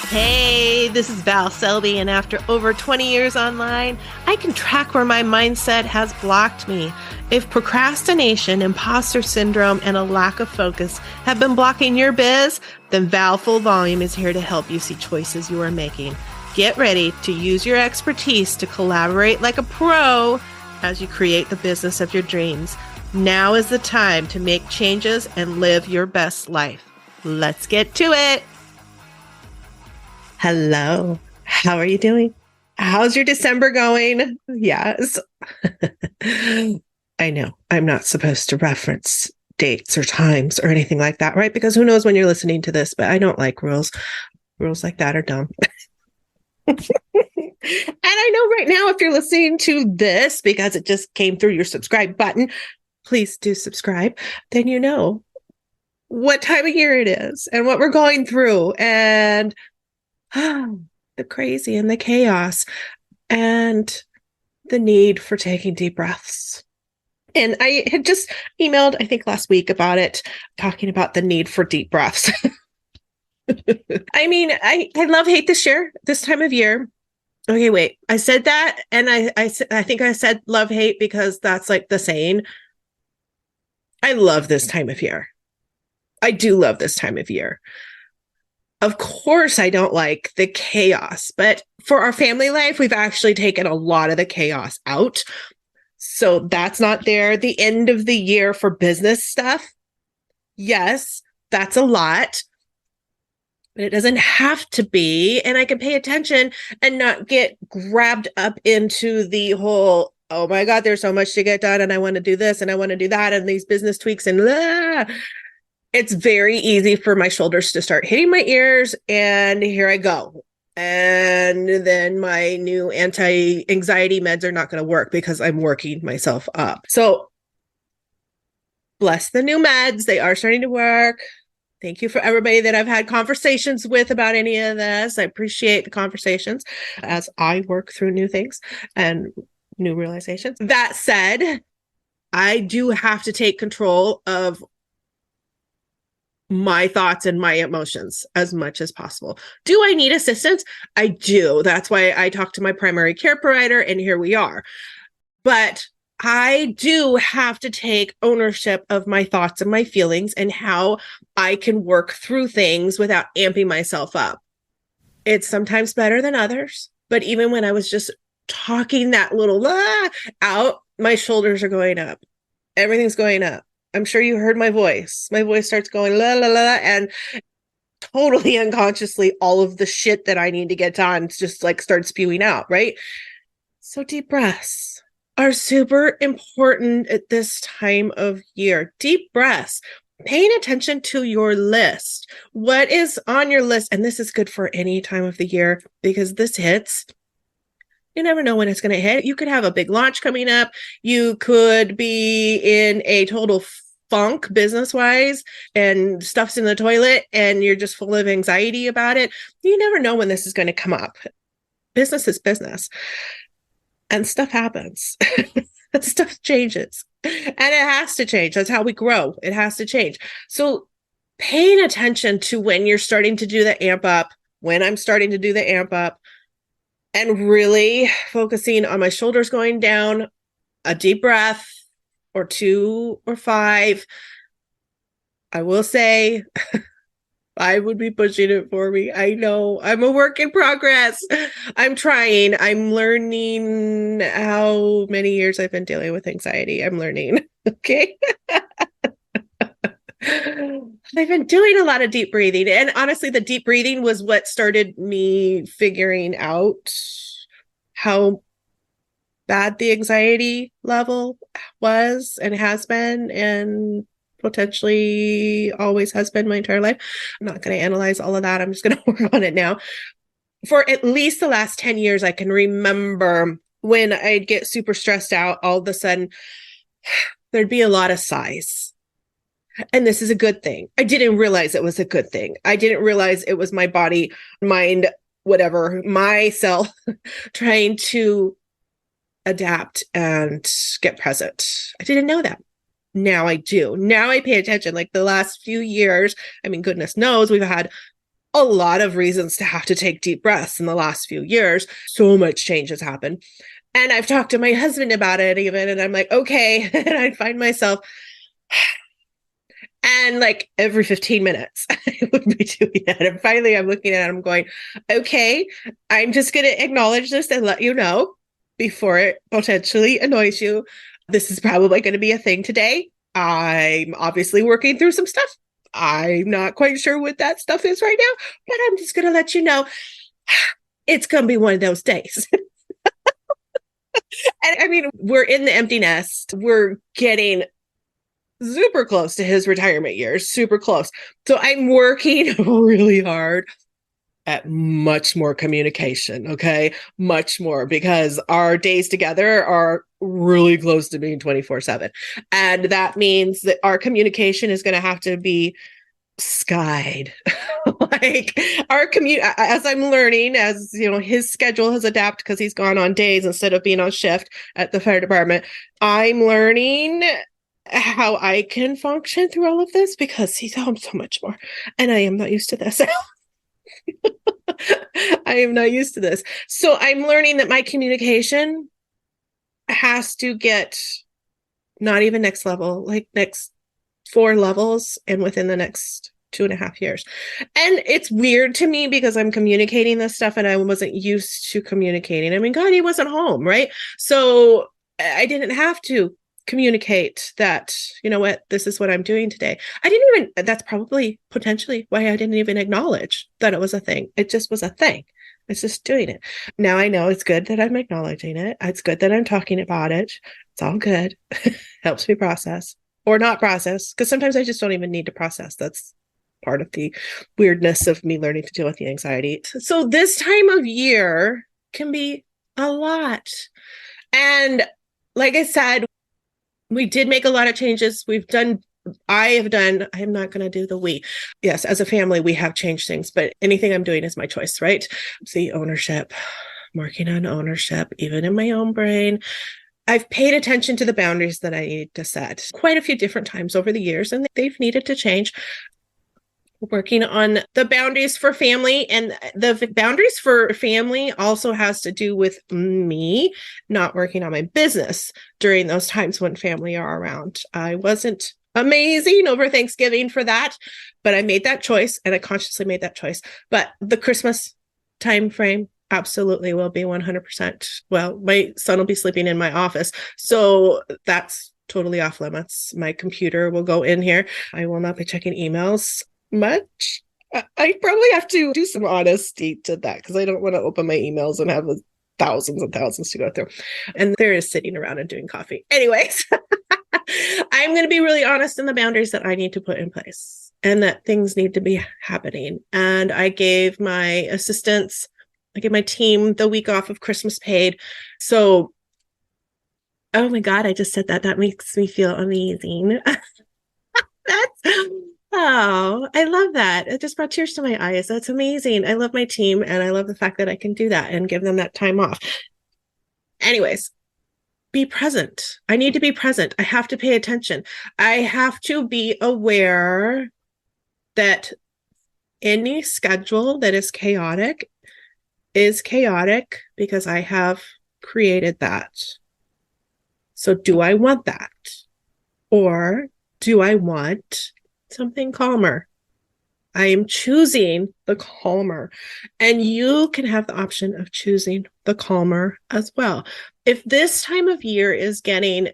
Hey, this is Val Selby, and after over 20 years online, I can track where my mindset has blocked me. If procrastination, imposter syndrome, and a lack of focus have been blocking your biz, then Val Full Volume is here to help you see choices you are making. Get ready to use your expertise to collaborate like a pro as you create the business of your dreams. Now is the time to make changes and live your best life. Let's get to it. Hello. How are you doing? How's your December going? Yes. I know I'm not supposed to reference dates or times or anything like that, right? Because who knows when you're listening to this, but I don't like rules. Rules like that are dumb. And I know right now, if you're listening to this because it just came through your subscribe button, please do subscribe. Then you know what time of year it is and what we're going through and the crazy and the chaos and the need for taking deep breaths. And I had just emailed, I think last week about it, talking about the need for deep breaths. I mean, I love hate this time of year. Okay, wait, I said that. And I think I said love hate because that's like the saying. I love this time of year. I do love this time of year. Of course, I don't like the chaos, but for our family life, we've actually taken a lot of the chaos out. So that's not there. The end of the year for business stuff. Yes, that's a lot, but it doesn't have to be. And I can pay attention and not get grabbed up into the whole, oh my God, there's so much to get done. And I want to do this and I want to do that. And these business tweaks and blah. It's very easy for my shoulders to start hitting my ears, and here I go. And then my new anti-anxiety meds are not going to work because I'm working myself up. So bless the new meds. They are starting to work. Thank you for everybody that I've had conversations with about any of this. I appreciate the conversations as I work through new things and new realizations. That said, I do have to take control of my thoughts and my emotions as much as possible. Do I need assistance? I do. That's why I talk to my primary care provider, and here we are. But I do have to take ownership of my thoughts and my feelings and how I can work through things without amping myself up. It's sometimes better than others, but even when I was just talking that little out, my shoulders are going up. Everything's going up. I'm sure you heard my voice. My voice starts going la la la, and totally unconsciously, all of the shit that I need to get done just like starts spewing out, right? So deep breaths are super important at this time of year. Deep breaths, paying attention to your list. What is on your list? And this is good for any time of the year because this hits. You never know when it's going to hit. You could have a big launch coming up. You could be in a total funk business-wise and stuff's in the toilet and you're just full of anxiety about it. You never know when this is going to come up. Business is business. And stuff happens. Stuff changes. And it has to change. That's how we grow. It has to change. So paying attention to when you're starting to do the amp up, when I'm starting to do the amp up, and really focusing on my shoulders going down, a deep breath, or 2 or 5. I will say I would be pushing it for me. I know I'm a work in progress. I'm trying. I'm learning how many years I've been dealing with anxiety. I'm learning. Okay. I've been doing a lot of deep breathing. And honestly, the deep breathing was what started me figuring out how bad the anxiety level was and has been and potentially always has been my entire life. I'm not going to analyze all of that. I'm just going to work on it now. For at least the last 10 years, I can remember when I'd get super stressed out, all of a sudden, there'd be a lot of sighs. And this is a good thing. I didn't realize it was a good thing. I didn't realize it was my body, mind, whatever, myself trying to adapt and get present. I didn't know that. Now I do. Now I pay attention. Like the last few years, I mean, goodness knows we've had a lot of reasons to have to take deep breaths in the last few years. So much change has happened. And I've talked to my husband about it even, and I'm like, okay. And I find myself, and like every 15 minutes, I would be doing that. And finally, I'm looking at it, I'm going, okay, I'm just going to acknowledge this and let you know before it potentially annoys you. This is probably going to be a thing today. I'm obviously working through some stuff. I'm not quite sure what that stuff is right now, but I'm just going to let you know it's going to be one of those days. And I mean, we're in the empty nest. We're getting super close to his retirement years, super close. So I'm working really hard at much more communication, okay? Much more, because our days together are really close to being 24/7. And that means that our communication is going to have to be skied. Like our commute, as I'm learning, as you know, his schedule has adapted because he's gone on days instead of being on shift at the fire department. I'm learning how I can function through all of this because he's home so much more. And I am not used to this. I am not used to this. So I'm learning that my communication has to get not even next level, like next 4 levels and within the next 2.5 years. And it's weird to me because I'm communicating this stuff and I wasn't used to communicating. I mean, God, he wasn't home, right? So I didn't have to communicate that, you know what, this is what I'm doing today. I didn't even, that's probably potentially why I didn't even acknowledge that it was a thing. It just was a thing. It's just doing it. Now I know it's good that I'm acknowledging it. It's good that I'm talking about it. It's all good. Helps me process or not process, because sometimes I just don't even need to process. That's part of the weirdness of me learning to deal with the anxiety. So this time of year can be a lot. And like I said, we did make a lot of changes. I am not going to do the we. Yes, as a family, we have changed things, but anything I'm doing is my choice, right? See, ownership, I'm working on ownership, even in my own brain. I've paid attention to the boundaries that I need to set quite a few different times over the years, and they've needed to change. Working on the boundaries for family, and the boundaries for family also has to do with me not working on my business during those times when family are around. I wasn't amazing over Thanksgiving for that, but I made that choice, and I consciously made that choice. But the Christmas time frame absolutely will be 100%. Well, my son will be sleeping in my office, so that's totally off limits. My computer will go in here. I will not be checking emails much. I probably have to do some honesty to that because I don't want to open my emails and have thousands and thousands to go through. And there is sitting around and doing coffee. Anyways, I'm going to be really honest in the boundaries that I need to put in place and that things need to be happening. And I gave my assistants, I gave my team the week off of Christmas paid. So, oh my God, I just said that. That makes me feel amazing. Oh, I love that. It just brought tears to my eyes. That's amazing. I love my team and I love the fact that I can do that and give them that time off. Anyways, be present. I need to be present. I have to pay attention. I have to be aware that any schedule that is chaotic because I have created that. So do I want that? Or do I want something calmer? I am choosing the calmer, and you can have the option of choosing the calmer as well. If this time of year is getting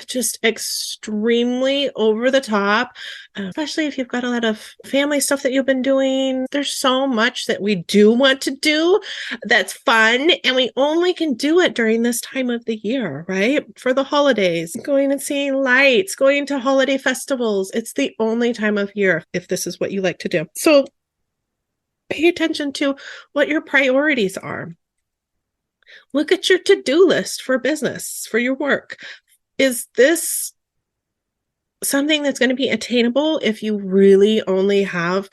just extremely over the top, especially if you've got a lot of family stuff that you've been doing, there's so much that we do want to do that's fun, and we only can do it during this time of the year, right? For the holidays, going and seeing lights, going to holiday festivals. It's the only time of year if this is what you like to do. So pay attention to what your priorities are. Look at your to-do list for business, for your work. Is this something that's going to be attainable if you really only have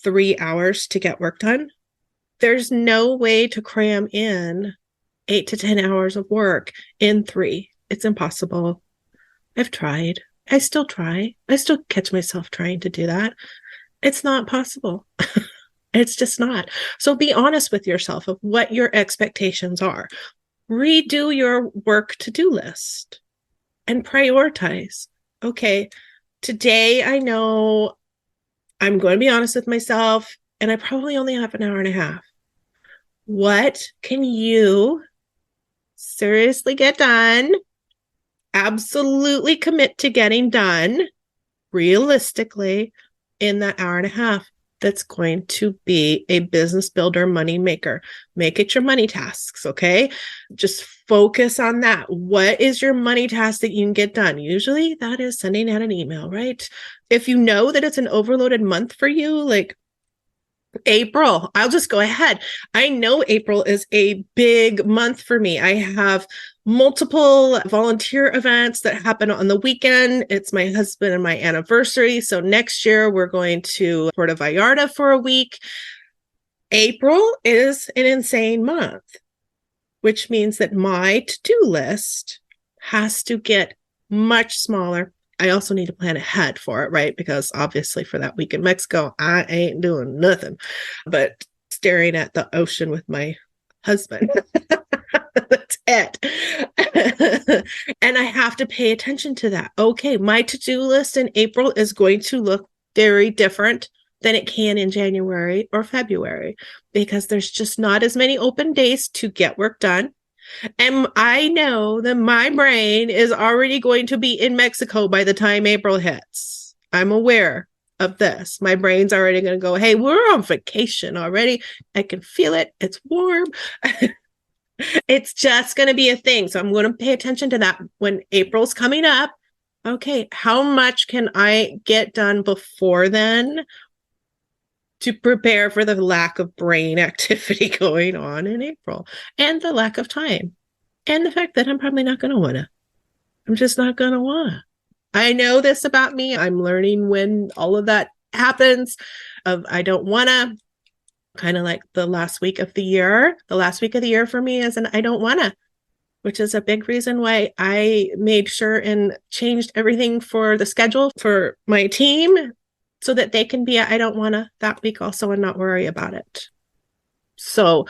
3 hours to get work done? There's no way to cram in 8 to 10 hours of work in 3. It's impossible. I've tried. I still try. I still catch myself trying to do that. It's not possible. It's just not. So be honest with yourself of what your expectations are. Redo your work to-do list and prioritize. Okay, today I know I'm going to be honest with myself, and I probably only have an hour and a half. What can you seriously get done? Absolutely commit to getting done realistically in that hour and a half. That's going to be a business builder money maker. Make it your money tasks, okay? Just focus on that. What is your money task that you can get done? Usually that is sending out an email, right? If you know that it's an overloaded month for you, like April, I'll just go ahead. I know April is a big month for me. I have multiple volunteer events that happen on the weekend. It's my husband and my anniversary. So next year we're going to Puerto Vallarta for a week. April is an insane month, which means that my to-do list has to get much smaller. I also need to plan ahead for it, right? Because obviously for that week in Mexico, I ain't doing nothing but staring at the ocean with my husband. That's it. And I have to pay attention to that. Okay, my to-do list in April is going to look very different than it can in January or February because there's just not as many open days to get work done. And I know that my brain is already going to be in Mexico by the time April hits. I'm aware of this. My brain's already going to go, hey, we're on vacation already. I can feel it. It's warm. It's just going to be a thing. So I'm going to pay attention to that when April's coming up. Okay, how much can I get done before then to prepare for the lack of brain activity going on in April and the lack of time and the fact that I'm probably not going to want to. I'm just not going to want to. I know this about me. I'm learning when all of that happens of I don't want to, kind of like the last week of the year. The last week of the year for me is an I don't want to, which is a big reason why I made sure and changed everything for the schedule for my team so that they can be I don't want to that week also and not worry about it. So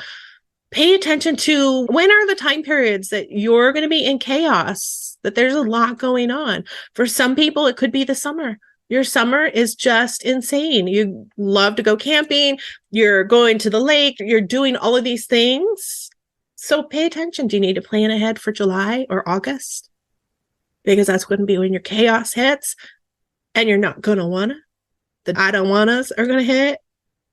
pay attention to when are the time periods that you're going to be in chaos, that there's a lot going on. For some people, it could be the summer. Your summer is just insane. You love to go camping. You're going to the lake. You're doing all of these things. So pay attention. Do you need to plan ahead for July or August? Because that's going to be when your chaos hits and you're not going to want to. The I don't want-tos are going to hit.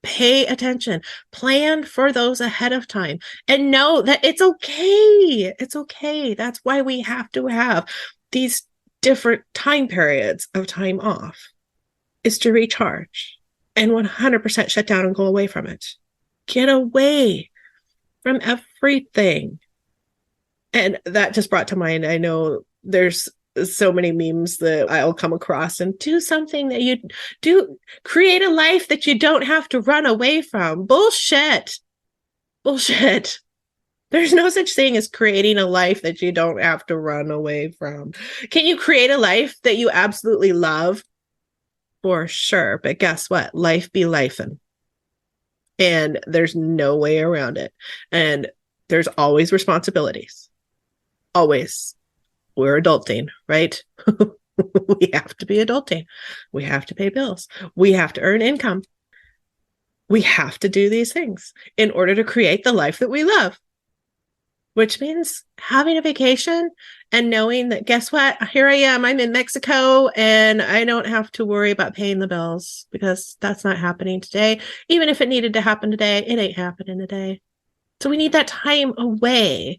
Pay attention. Plan for those ahead of time and know that it's okay. It's okay. That's why we have to have these different time periods of time off, is to recharge and 100% shut down and go away from it. Get away from everything. And that just brought to mind, I know there's so many memes that I'll come across and do something that you do, create a life that you don't have to run away from. Bullshit. Bullshit. There's no such thing as creating a life that you don't have to run away from. Can you create a life that you absolutely love? For sure. But guess what? Life be lifing. And there's no way around it. And there's always responsibilities. Always. We're adulting, right? We have to be adulting. We have to pay bills. We have to earn income. We have to do these things in order to create the life that we love, which means having a vacation and knowing that, guess what? Here I am. I'm in Mexico and I don't have to worry about paying the bills because that's not happening today. Even if it needed to happen today, it ain't happening today. So we need that time away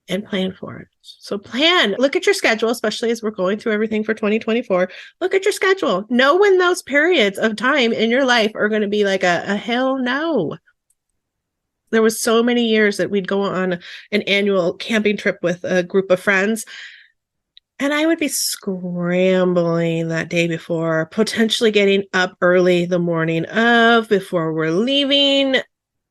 and plan for it. So plan, look at your schedule, especially as we're going through everything for 2024. Look at your schedule. Know when those periods of time in your life are going to be like a hell no. There was so many years that we'd go on an annual camping trip with a group of friends. And I would be scrambling that day before, potentially getting up early the morning of before we're leaving.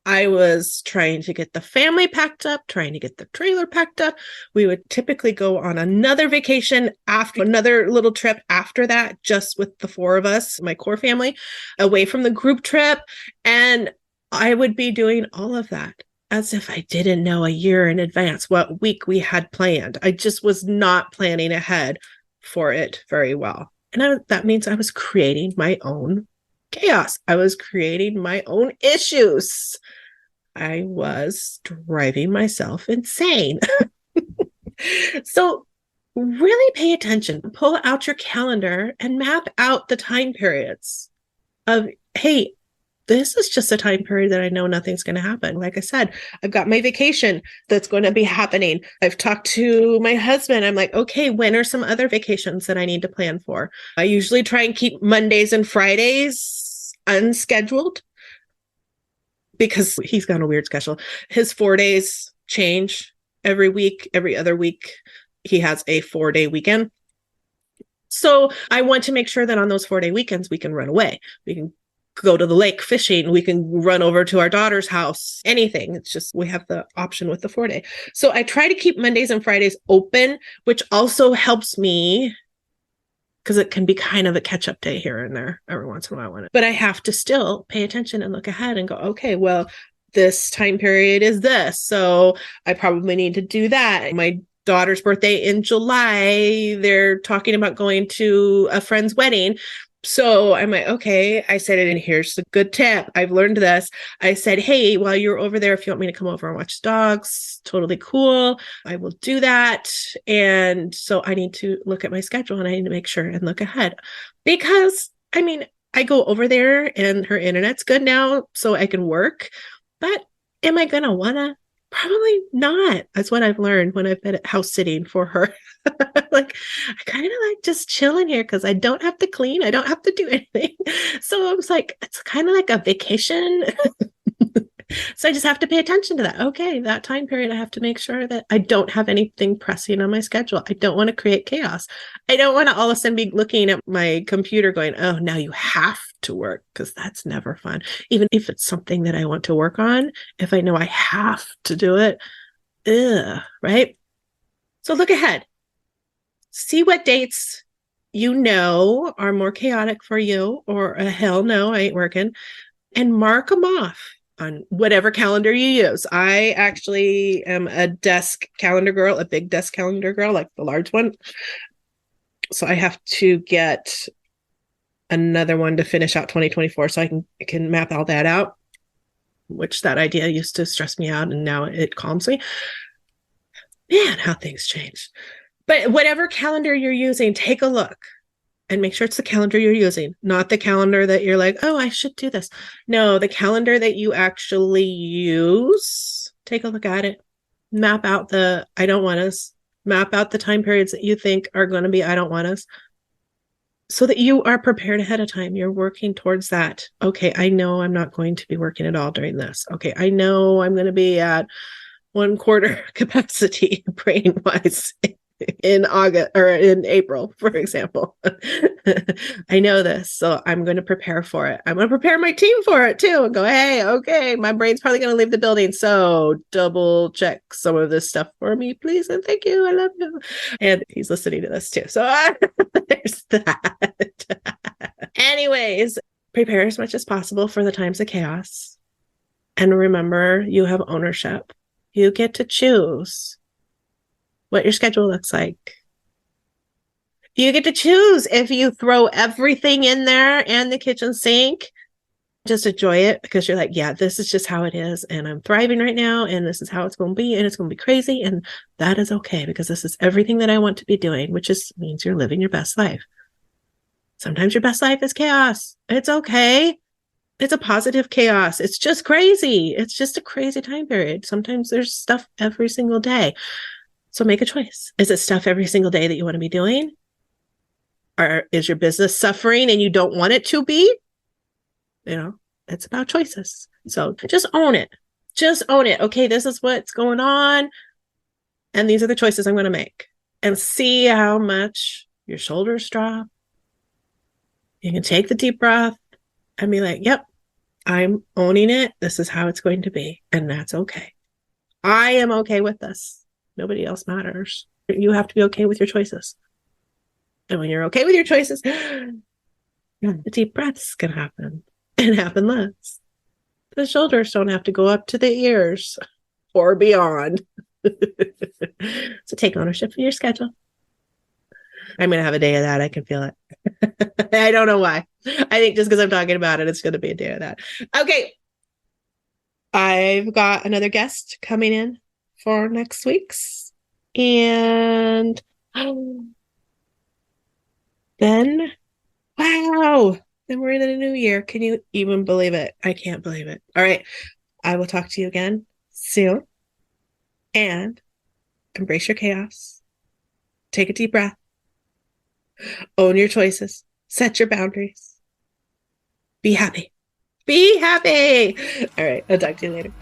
I was trying to get the family packed up, trying to get the trailer packed up. We would typically go on another vacation after another little trip after that, just with the four of us, my core family, away from the group trip. And I would be doing all of that as if I didn't know a year in advance what week we had planned. I just was not planning ahead for it very well. And that means I was creating my own chaos. I was creating my own issues. I was driving myself insane. So really pay attention. Pull out your calendar and map out the time periods of, hey, this is just a time period that I know nothing's going to happen. Like I said, I've got my vacation that's going to be happening. I've talked to my husband. I'm like, okay, when are some other vacations that I need to plan for? I usually try and keep Mondays and Fridays unscheduled because he's got a weird schedule. His 4 days change every week, every other week. He has a 4-day weekend. So I want to make sure that on those 4-day weekends, we can run away. We can go to the lake fishing. We can run over to our daughter's house, anything. It's just, we have the option with the 4-day. So I try to keep Mondays and Fridays open, which also helps me because it can be kind of a catch-up day here and there every once in a while. But I have to still pay attention and look ahead and go, okay, well, this time period is this. So I probably need to do that. My daughter's birthday in July, they're talking about going to a friend's wedding. So I'm like, okay, I said it, and here's a good tip. I've learned this. I said, hey, while you're over there, if you want me to come over and watch dogs, totally cool. I will do that. And so I need to look at my schedule and I need to make sure and look ahead because I mean, I go over there and her internet's good now, so I can work, but am I going to want to? Probably not. That's what I've learned when I've been house sitting for her. Like, I kind of like just chilling here because I don't have to clean. I don't have to do anything. So I was like, it's kind of like a vacation. So I just have to pay attention to that. Okay, that time period, I have to make sure that I don't have anything pressing on my schedule. I don't want to create chaos. I don't want to all of a sudden be looking at my computer going, oh, now you have to work, because that's never fun. Even if it's something that I want to work on, if I know I have to do it, right? So look ahead. See what dates you know are more chaotic for you, or a hell no, I ain't working, and mark them off on whatever calendar you use. I actually am a desk calendar girl, a big desk calendar girl, like the large one. So I have to get another one to finish out 2024 so I can map all that out, which that idea used to stress me out and now it calms me. Man, how things change. But whatever calendar you're using, take a look and make sure it's the calendar you're using, not the calendar that you're like, oh, I should do this. No, the calendar that you actually use, take a look at it, map out the I don't want us, map out the time periods that you think are going to be I don't want us, so that you are prepared ahead of time. You're working towards that. Okay, I know I'm not going to be working at all during this. Okay, I know I'm going to be at 1/4 capacity brain wise in August or in April, for example. I know this, so I'm going to prepare for it. I'm going to prepare my team for it too and go, hey, okay, my brain's probably going to leave the building, so double check some of this stuff for me, please, and thank you. I love you. And he's listening to this too, so there's that. Anyways, prepare as much as possible for the times of chaos, and remember, you have ownership. You get to choose what your schedule looks like. You get to choose if you throw everything in there and the kitchen sink. Just enjoy it because you're like, yeah, this is just how it is. And I'm thriving right now. And this is how it's going to be. And it's going to be crazy. And that is okay because this is everything that I want to be doing, which means you're living your best life. Sometimes your best life is chaos. It's okay. It's a positive chaos. It's just crazy. It's just a crazy time period. Sometimes there's stuff every single day. So make a choice. Is it stuff every single day that you want to be doing? Or is your business suffering and you don't want it to be? You know, it's about choices. So just own it. Just own it. Okay, this is what's going on. And these are the choices I'm going to make. And see how much your shoulders drop. You can take the deep breath and be like, yep, I'm owning it. This is how it's going to be. And that's okay. I am okay with this. Nobody else matters. You have to be okay with your choices. And when you're okay with your choices, the deep breaths can happen and happen less. The shoulders don't have to go up to the ears or beyond. So take ownership of your schedule. I'm going to have a day of that. I can feel it. I don't know why. I think just because I'm talking about it, it's going to be a day of that. Okay. I've got another guest coming in for next week's. And then, wow, then we're in a new year. Can you even believe it? I can't believe it. All right. I will talk to you again soon. And embrace your chaos. Take a deep breath. Own your choices. Set your boundaries. Be happy. Be happy. All right. I'll talk to you later.